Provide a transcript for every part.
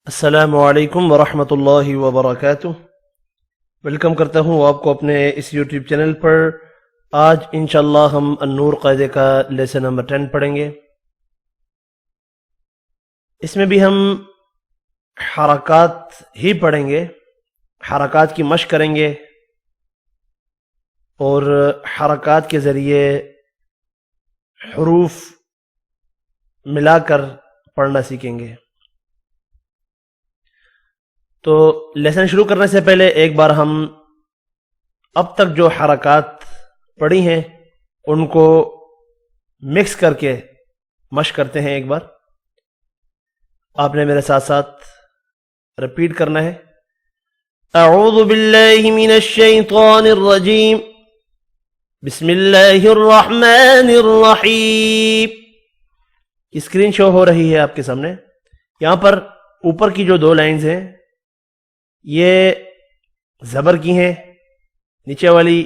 अस्सलामु अलैकुम वरहमतुल्लाहि वबरकातुह। वेलकम करता हूँ आपको अपने इस यूट्यूब चैनल पर। आज इंशाअल्लाह हम अन्नूर कायदे का लेसन नंबर 10 पढ़ेंगे। इसमें भी हम हरकत ही पढ़ेंगे, हरकत की मशक करेंगे और हरकत के ज़रिए हरूफ मिलाकर पढ़ना सीखेंगे। तो लेसन शुरू करने से पहले एक बार हम अब तक जो हरकत पढ़ी हैं उनको मिक्स करके मशक करते हैं। एक बार आपने मेरे साथ साथ रिपीट करना है। अऊज़ु बिल्लाहि मिनश शैतानिर रजीम, बिस्मिल्लाहिर रहमानिर रहीम। स्क्रीन शो हो रही है आपके सामने। यहां पर ऊपर की जो दो लाइंस हैं ये ज़बर की हैं, नीचे वाली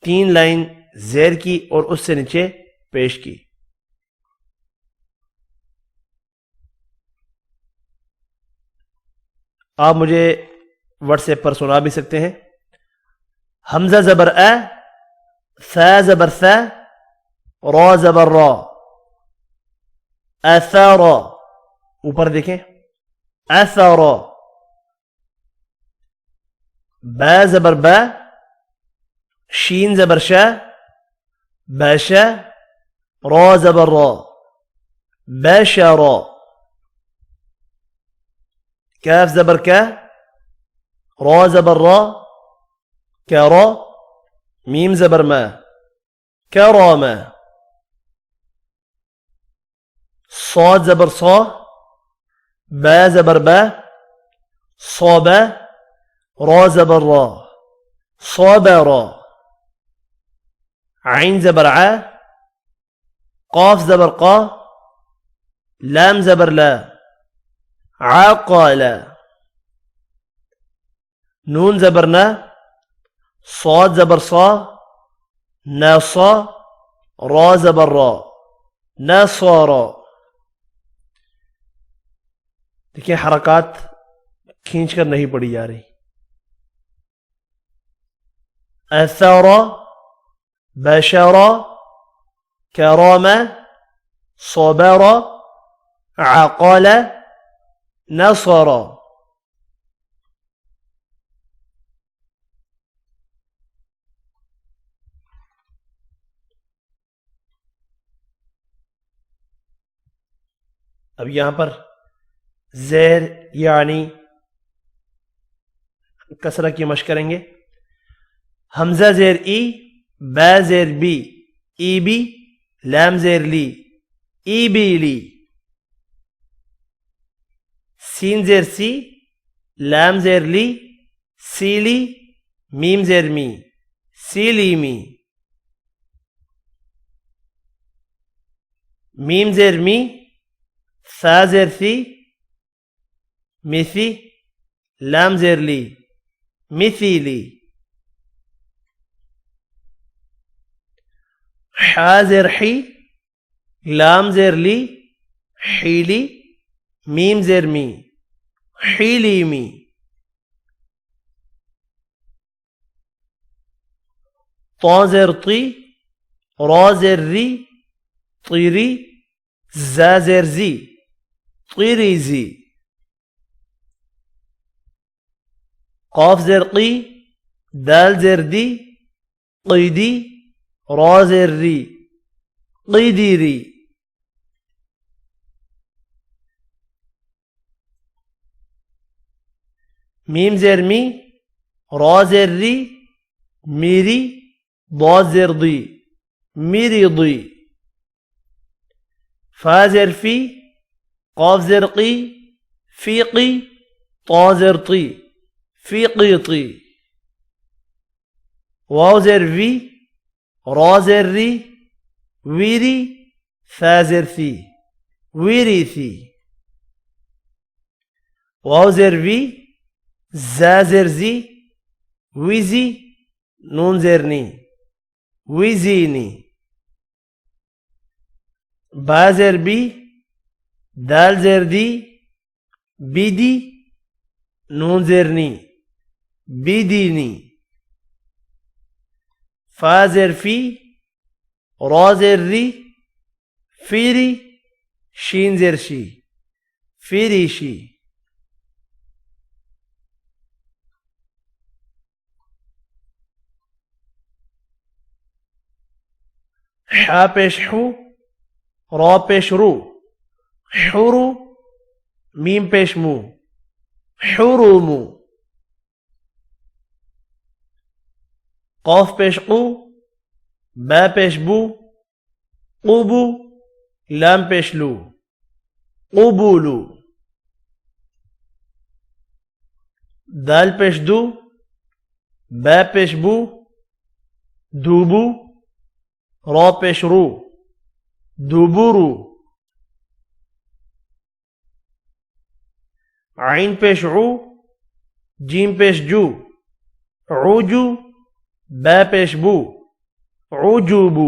3 लाइन ज़ेर की और उससे नीचे पेश की। आप मुझे व्हाट्सएप पर सुना भी सकते हैं। हमजा ज़बर अ, सा ज़बर सा, रा ज़बर रा, असारा। ऊपर देखें, असारा। बा ज़बर बा, शीन ज़बर शा, बाशा, रा ज़बर रा, बाशरा। काफ ज़बर का, रा ज़बर रा, करा। मीम ज़बर मा, करामा। صاد ज़बर صا, बा ज़बर बा, صابा, रा ज़बर रा, صابरा। आइन ज़बर आ, क़ाफ ज़बर क़ा, लाम ज़बर ला, आक़ाला। नून ज़बर ना, صاد ज़बर सा, नासा, रा ज़बर रा, नासारा। देखिए हरकत खींच कर नहीं पड़ी जा रही। असारा, बशरा, करामा, सबरा, अक़ला, नसरा। अब यहां पर ज़ेर यानी कसरा की मशक करेंगे। हमजा ज़ेर ई, बा ज़ेर बी, ई बी, लाम ज़ेर ली, ई बी ली। सीन ज़ेर सी, लाम ज़ेर ली, सी ली, मीम ज़ेर मी, सी ली मी। मीम ज़ेर मी, सा ज़ेर सी, मिसी, लाम ज़ेर ली, मिसीली। हा ज़ेर ही, लाम ज़ेर ली, हीली, मीम ज़ेर मी, हीली मी। ता ज़ेर ती, रा ज़ेर री, तीरी, जा ज़ेर जी, तीरी जी। क़ाफ ज़ेर क़ी, दाल ज़ेर दी, क़ीदी, रा ज़ेर री, क़ीदी री। मीम ज़ेर मी, रा ज़ेर री, मीरी, दा ज़ेर दी, मीरी दी। फा ज़ेर फी, क़ाफ ज़ेर क़ी, फी क़ी, ता ज़ेर ती, फी क़ी ती। वाव ज़ेर वी, रा ज़ेर री, वीरी, सा ज़ेर सी, वीरी सी। वाव ज़ेर वी, जा ज़ेर जी, विजी, नून ज़ेर नी, विजीनी। बा ज़ेर बी, दाल ज़ेर दी, बीदी नून जेरनी बीदीनी फा जेर फी रा जेर री फीरी शीन जेर शी फीरीशी हा पेश हू रा पेश रू हुरू मीम पेश मू हुरूमू कौफ पेश कू बा पेश बू क़ुबू लाम पेश लू क़ुबूलू दाल पेश दू बा पेश बू दूबू रा पेश रू दूबुरू आइन पेश ऊ जीम पेश जू ऊजू बा पेश बू ऊजूबू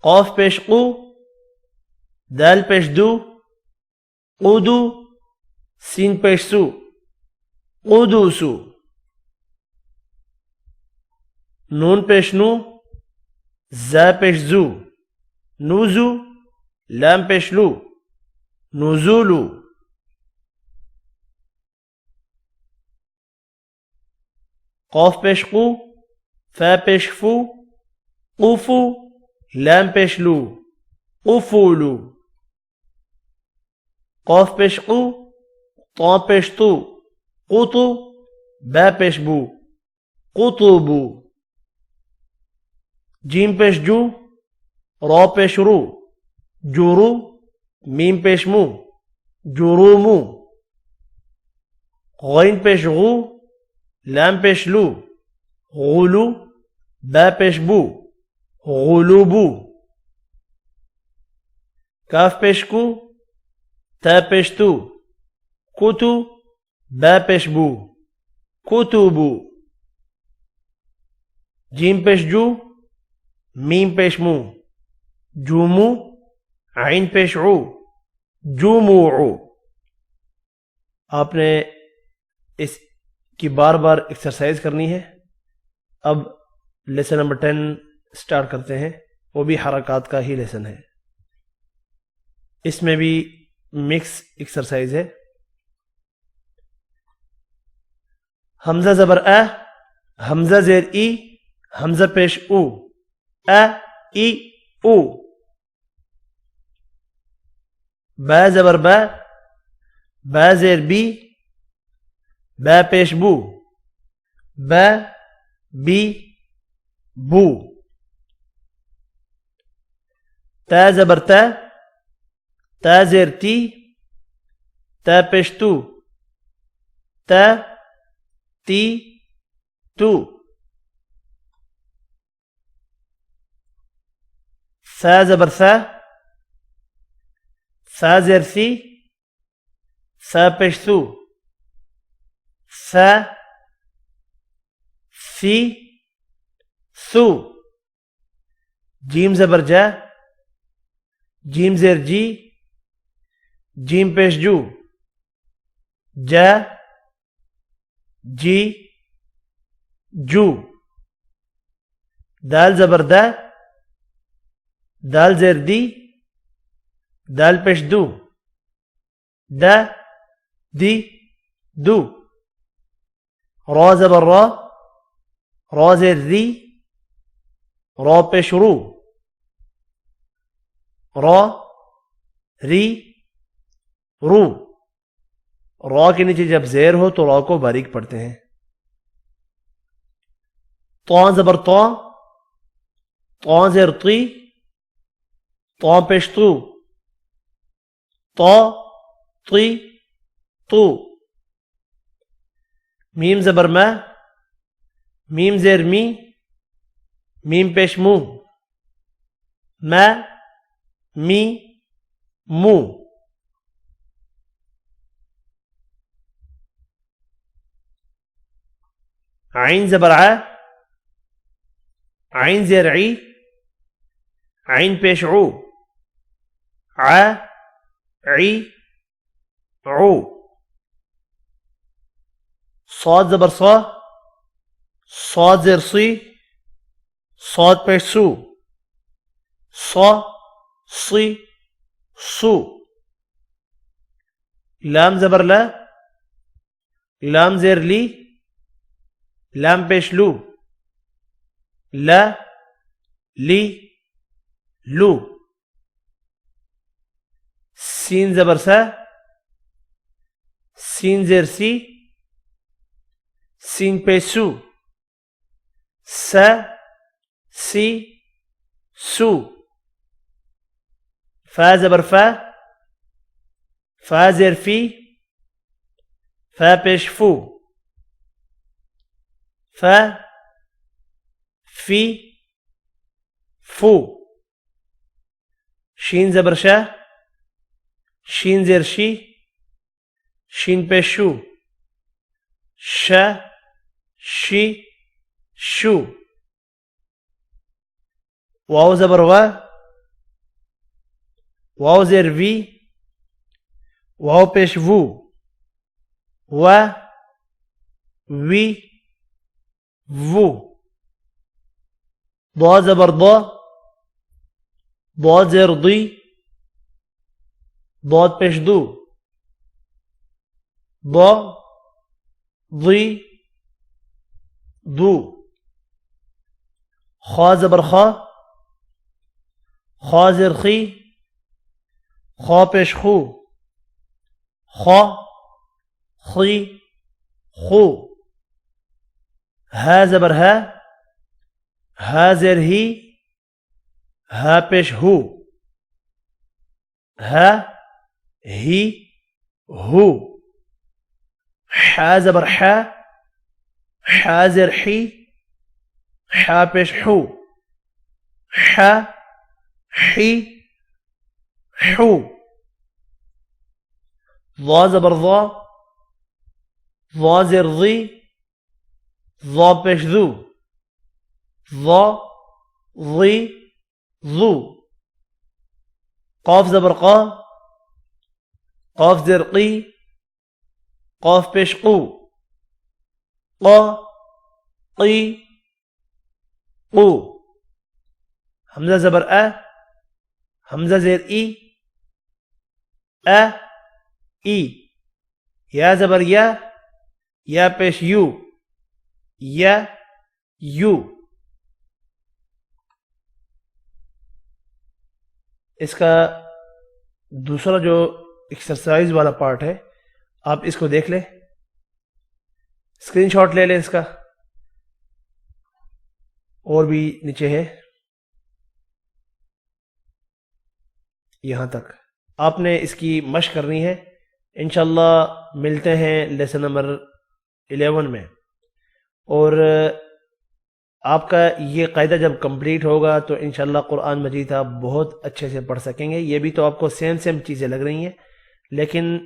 कौफ पेश कू दाल पेश दू क़ुदू सीन पेश सू क़ुदूसू नून पेश नू जा पेश जू नूजू लाम पेश लू नुज़ूलू कौफ पेश कू फा पेश फू क़ुफू लाम पेश लू क़ुफूलू कौफ पेश कू तो पेश तू क़ुतू बा पेश बू क़ुतूबू जीम पेश जू रा पेश रू जुरू मीम पेश मू जुरूमू गैन पेश गू लाम पेश लू गुलू बा पेश बू गुलूबू काफ पेश कू ता पेश तू कुतू बा पेश बू कुतुबू जीम पेश जू मीम पेश मू जूमू आइन पेश ऊ जूमू आपने इसकी बार बार एक्सरसाइज करनी है। अब लेसन नंबर 10 स्टार्ट करते हैं, वो भी हरकत का ही लेसन है। इसमें भी मिक्स एक्सरसाइज है। हमजा जबर अ, हमजा जेर ई, हमजा पेश ऊ, अ ई ऊ। बा जबर बा, बा जेर बी, बा पेश बू, बा बी बू। ता जबर ता, ता जेर ती, ता पेश तू, ता ती तू। सा जबर सा, सा जेर सी, सा पेश सू, सा सी सू। जीम जबर जा, जीम जेर जी, जीम पेश जू, जा जी जू। दाल जबर दा, दाल जेर दी, दाल पेश दू, दा दी दू। रा जबर रा, रा जेर री, रा पेश रू, रा री रू। रा के नीचे जब जेर हो तो रा को बारीक पढ़ते हैं। तो जबर तो, तो जेर ती, तो पेश तू, तो ती तू। मीम जबर मा, मीम जेर मी, मीम पेश मू, मा मी मू। आइन जबर आ, आइन जेर ई, आइन पेश ऊ, आ ई ऊ, सौद ज़बर सौ, सौद ज़ेर सी, सौद पेश सू, सौ सी सू, लाम ज़बर ला, लाम ज़ेर ली, लाम पेश लू, ला ली लू, सीन ज़बर सा, सीन ज़ेर सी, सीन पेश सू, सा सी सू, फा ज़बर फा, फा ज़ेर फी, फा पेश फू, फा फी फू, शीन ज़बर शा, शीन ज़ेर शी, शीन पेश शू, शा शी शू, वाव ज़बर वा, वाव ज़ेर वी, वाव पेश वू, वा वी वू, ضاد ज़बर ض, ضاد ज़ेर दी, ضاد पेश दू, ض दी दू, खा ज़बर खा, खा ज़ेर खी, खा पेश खू, खा खी खू, हा ज़बर हा, हा ज़ेर ही, हा पेश हू, हा ही हू, हा ज़बर हा, हा ज़ेर ही, हा पेश हू, हा ही हू, ज़ा ज़बर ज़ा, ज़ा ज़ेर ज़ी, ज़ा पेश ज़ू, ज़ा ज़ी ज़ू, क़ाफ ज़बर क़ा, क़ाफ ज़ेर क़ी, क़ाफ पेश क़ू, क़ा क़ी क़ू, हमज़ा ज़बर अ, हमज़ा ज़ेर ई, अ ई, या ज़बर या पेश यू, या यू। इसका दूसरा जो एक्सरसाइज वाला पार्ट है आप इसको देख लें, स्क्रीनशॉट ले लें इसका, और भी नीचे है यहां तक आपने इसकी मशक करनी है। इंशाल्लाह मिलते हैं लेसन नंबर 11 में, और आपका ये कायदा जब कंप्लीट होगा तो इंशाल्लाह कुरान मजीद आप बहुत अच्छे से पढ़ सकेंगे। ये भी तो आपको सेम चीज़ें लग रही हैं, लेकिन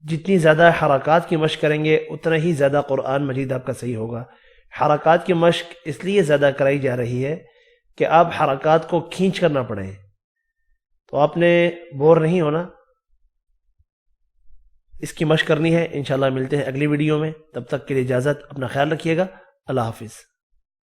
जितनी ज़्यादा हरकत की मशक करेंगे उतना ही ज़्यादा कुरान मजीद आपका सही होगा। हरकत की मशक इसलिए ज़्यादा कराई जा रही है कि आप हरकत को खींच कर ना पढ़ें, तो आपने बोर नहीं होना, इसकी मशक करनी है। इंशाल्लाह मिलते हैं अगली वीडियो में, तब तक के लिए इजाज़त, अपना ख्याल रखिएगा। अल्लाह हाफिज़।